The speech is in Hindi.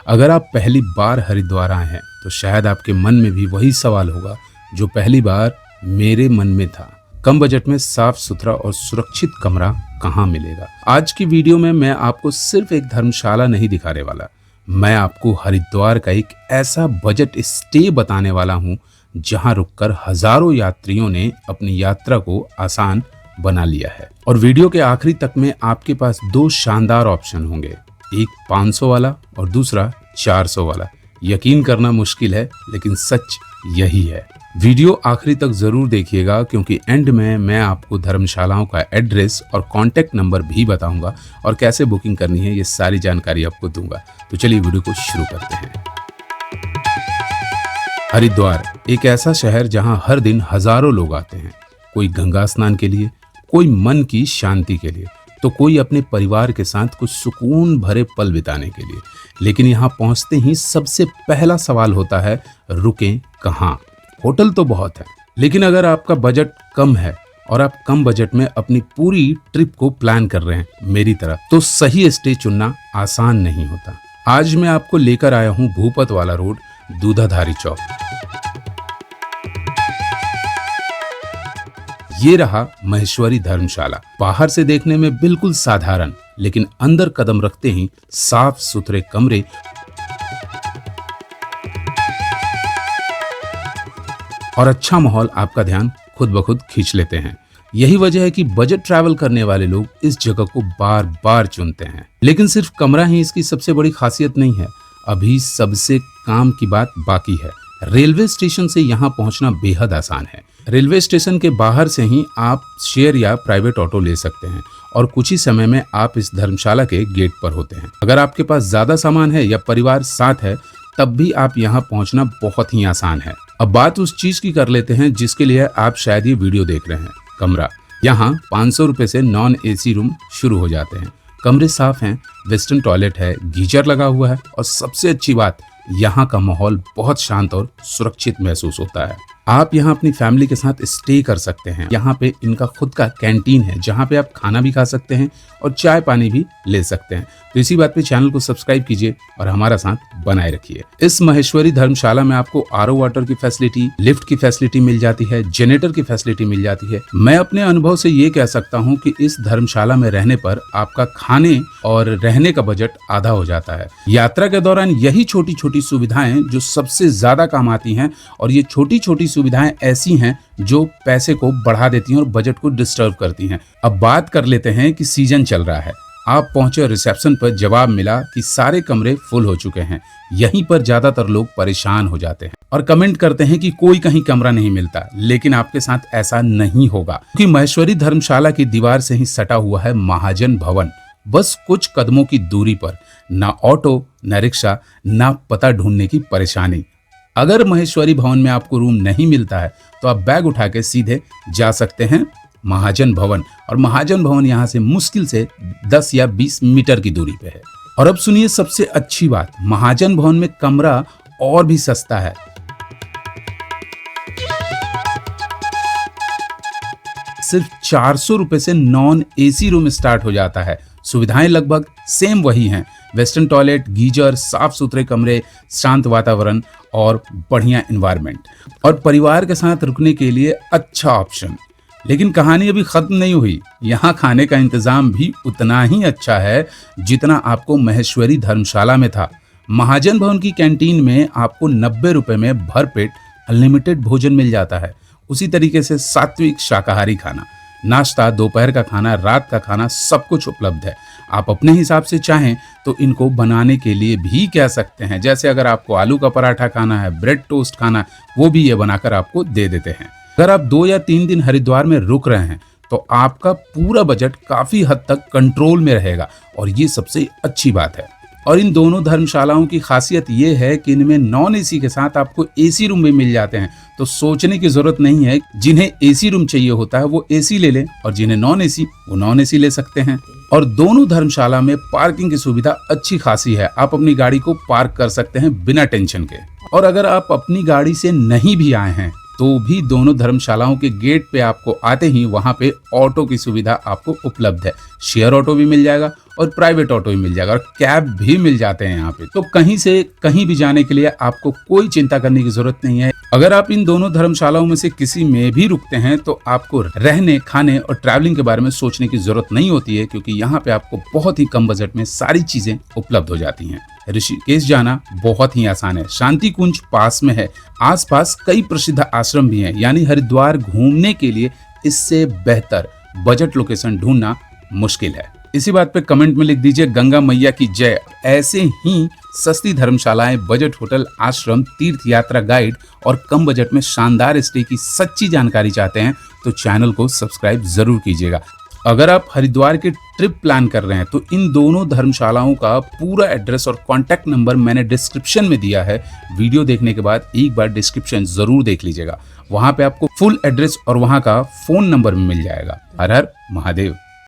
अगर आप पहली बार हरिद्वार आए हैं तो शायद आपके मन में भी वही सवाल होगा जो पहली बार मेरे मन में था। कम बजट में साफ सुथरा और सुरक्षित कमरा कहाँ मिलेगा? आज की वीडियो में मैं आपको सिर्फ एक धर्मशाला नहीं दिखाने वाला, मैं आपको हरिद्वार का एक ऐसा बजट स्टे बताने वाला हूँ जहाँ रुककर हजारों यात्रियों ने अपनी यात्रा को आसान बना लिया है। और वीडियो के आखिरी तक में आपके पास दो शानदार ऑप्शन होंगे, एक 500 वाला और दूसरा 400 वाला। यकीन करना मुश्किल है लेकिन सच यही है। वीडियो आखिरी तक जरूर देखिएगा क्योंकि एंड में मैं आपको धर्मशालाओं का एड्रेस और कांटेक्ट नंबर भी बताऊंगा और कैसे बुकिंग करनी है ये सारी जानकारी आपको दूंगा। तो चलिए वीडियो को शुरू करते हैं। हरिद्वार एक ऐसा शहर जहां हर दिन हजारों लोग आते हैं, कोई गंगा स्नान के लिए, कोई मन की शांति के लिए, तो कोई अपने परिवार के साथ कुछ सुकून भरे पल बिताने के लिए। लेकिन यहाँ पहुँचते ही सबसे पहला सवाल होता है, रुकें कहाँ? होटल तो बहुत है, लेकिन अगर आपका बजट कम है और आप कम बजट में अपनी पूरी ट्रिप को प्लान कर रहे हैं मेरी तरह, तो सही स्टे चुनना आसान नहीं होता। आज मैं आपको लेकर आया हूँ भूपत वाला रोड, दूधाधारी चौक। ये रहा महेश्वरी धर्मशाला। बाहर से देखने में बिल्कुल साधारण, लेकिन अंदर कदम रखते ही साफ सुथरे कमरे और अच्छा माहौल आपका ध्यान खुद ब खुद खींच लेते हैं। यही वजह है कि बजट ट्रैवल करने वाले लोग इस जगह को बार बार चुनते हैं। लेकिन सिर्फ कमरा ही इसकी सबसे बड़ी खासियत नहीं है, अभी सबसे काम की बात बाकी है। रेलवे स्टेशन से यहाँ पहुँचना बेहद आसान है। रेलवे स्टेशन के बाहर से ही आप शेयर या प्राइवेट ऑटो ले सकते हैं और कुछ ही समय में आप इस धर्मशाला के गेट पर होते हैं। अगर आपके पास ज्यादा सामान है या परिवार साथ है तब भी आप यहाँ पहुँचना बहुत ही आसान है। अब बात उस चीज की कर लेते हैं जिसके लिए आप शायद ये वीडियो देख रहे हैं, कमरा। यहाँ 500 रुपए से नॉन एसी रूम शुरू हो जाते हैं। कमरे साफ हैं, वेस्टर्न टॉयलेट है, गीजर लगा हुआ है और सबसे अच्छी बात, यहाँ का माहौल बहुत शांत और सुरक्षित महसूस होता है। आप यहाँ अपनी फैमिली के साथ स्टे कर सकते हैं। यहाँ पे इनका खुद का कैंटीन है जहाँ पे आप खाना भी खा सकते हैं और चाय पानी भी ले सकते हैं। तो इसी बात पे चैनल को सब्सक्राइब कीजिए और हमारा साथ बनाए रखिए। इस महेश्वरी धर्मशाला में आपको आरओ वाटर की फैसिलिटी, लिफ्ट की फैसिलिटी मिल जाती है, जनरेटर की फैसिलिटी मिल जाती है। मैं अपने अनुभव से ये कह सकता हूँ कि इस धर्मशाला में रहने पर आपका खाने और रहने का बजट आधा हो जाता है। यात्रा के दौरान यही छोटी छोटी सुविधाएं जो सबसे ज्यादा काम आती हैं, और ये छोटी छोटी सुविधाएं ऐसी हैं जो पैसे को बढ़ा देती हैं और बजट को डिस्टर्ब करती हैं। अब बात कर लेते हैं कि सीजन चल रहा है। आप पहुंचे और रिसेप्शन पर जवाब मिला कि सारे कमरे फुल हो चुके हैं। यहीं पर ज्यादातर लोग परेशान हो जाते हैं और कमेंट करते हैं कि कोई कहीं कमरा नहीं मिलता। लेकिन आपके साथ ऐसा नहीं होगा क्योंकि महेश्वरी धर्मशाला की दीवार से ही सटा हुआ है महाजन भवन। बस कुछ कदमों की दूरी पर, ना ऑटो, ना रिक्शा, ना पता ढूंढने की परेशानी। अगर महेश्वरी भवन में आपको रूम नहीं मिलता है तो आप बैग उठा के सीधे जा सकते हैं महाजन भवन, और महाजन भवन यहाँ से मुश्किल से 10 या 20 मीटर की दूरी पे है। और अब सुनिए सबसे अच्छी बात, महाजन भवन में कमरा और भी सस्ता है। सिर्फ 400 रुपए से नॉन एसी रूम स्टार्ट हो जाता है। सुविधाएं लगभग सेम वही हैं, वेस्टर्न टॉयलेट, गीजर, साफ सुथरे कमरे, शांत वातावरण और बढ़िया एनवायरनमेंट, और परिवार के साथ रुकने के लिए अच्छा ऑप्शन। लेकिन कहानी अभी खत्म नहीं हुई। यहाँ खाने का इंतजाम भी उतना ही अच्छा है जितना आपको महेश्वरी धर्मशाला में था। महाजन भवन की कैंटीन में आपको 90 रुपए में भरपेट अनलिमिटेड भोजन मिल जाता है। उसी तरीके से सात्विक शाकाहारी खाना, नाश्ता, दोपहर का खाना, रात का खाना, सब कुछ उपलब्ध है। आप अपने हिसाब से चाहें तो इनको बनाने के लिए भी कह सकते हैं। जैसे अगर आपको आलू का पराठा खाना है, ब्रेड टोस्ट खाना, वो भी ये बनाकर आपको दे देते हैं। अगर आप 2 या 3 दिन हरिद्वार में रुक रहे हैं तो आपका पूरा बजट काफी हद तक कंट्रोल में रहेगा, और ये सबसे अच्छी बात है। और इन दोनों धर्मशालाओं की खासियत ये है कि इनमें नॉन एसी के साथ आपको एसी रूम भी मिल जाते हैं। तो सोचने की जरूरत नहीं है, जिन्हें एसी रूम चाहिए होता है वो एसी ले लें और जिन्हें नॉन एसी वो नॉन एसी ले सकते हैं। और दोनों धर्मशाला में पार्किंग की सुविधा अच्छी खासी है। आप अपनी गाड़ी को पार्क कर सकते हैं बिना टेंशन के। और अगर आप अपनी गाड़ी से नहीं भी आए हैं तो भी दोनों धर्मशालाओं के गेट पे आपको आते ही वहां पे ऑटो की सुविधा आपको उपलब्ध है। शेयर ऑटो भी मिल जाएगा और प्राइवेट ऑटो भी मिल जाएगा और कैब भी मिल जाते हैं यहाँ पे। तो कहीं से कहीं भी जाने के लिए आपको कोई चिंता करने की जरूरत नहीं है। अगर आप इन दोनों धर्मशालाओं में से किसी में भी रुकते हैं तो आपको रहने, खाने और ट्रैवलिंग के बारे में सोचने की जरूरत नहीं होती है, क्योंकि यहाँ पे आपको बहुत ही कम बजट में सारी चीजें उपलब्ध हो जाती हैं। ऋषिकेश जाना बहुत ही आसान है। शांति कुंज पास में है, आसपास कई प्रसिद्ध आश्रम भी हैं, यानी हरिद्वार घूमने के लिए इससे बेहतर बजट लोकेशन ढूंढना मुश्किल है। इसी बात पे कमेंट में लिख दीजिए गंगा मैया की जय। ऐसे ही सस्ती धर्मशालाएं, बजट होटल, आश्रम, तीर्थ यात्रा गाइड और कम बजट में शानदार स्टे की सच्ची जानकारी चाहते हैं तो चैनल को सब्सक्राइब जरूर कीजिएगा। अगर आप हरिद्वार की ट्रिप प्लान कर रहे हैं तो इन दोनों धर्मशालाओं का पूरा एड्रेस और कॉन्टैक्ट नंबर मैंने डिस्क्रिप्शन में दिया है। वीडियो देखने के बाद एक बार डिस्क्रिप्शन जरूर देख लीजिएगा, वहां पे आपको फुल एड्रेस और वहां का फोन नंबर भी मिल जाएगा। हर हर महादेव।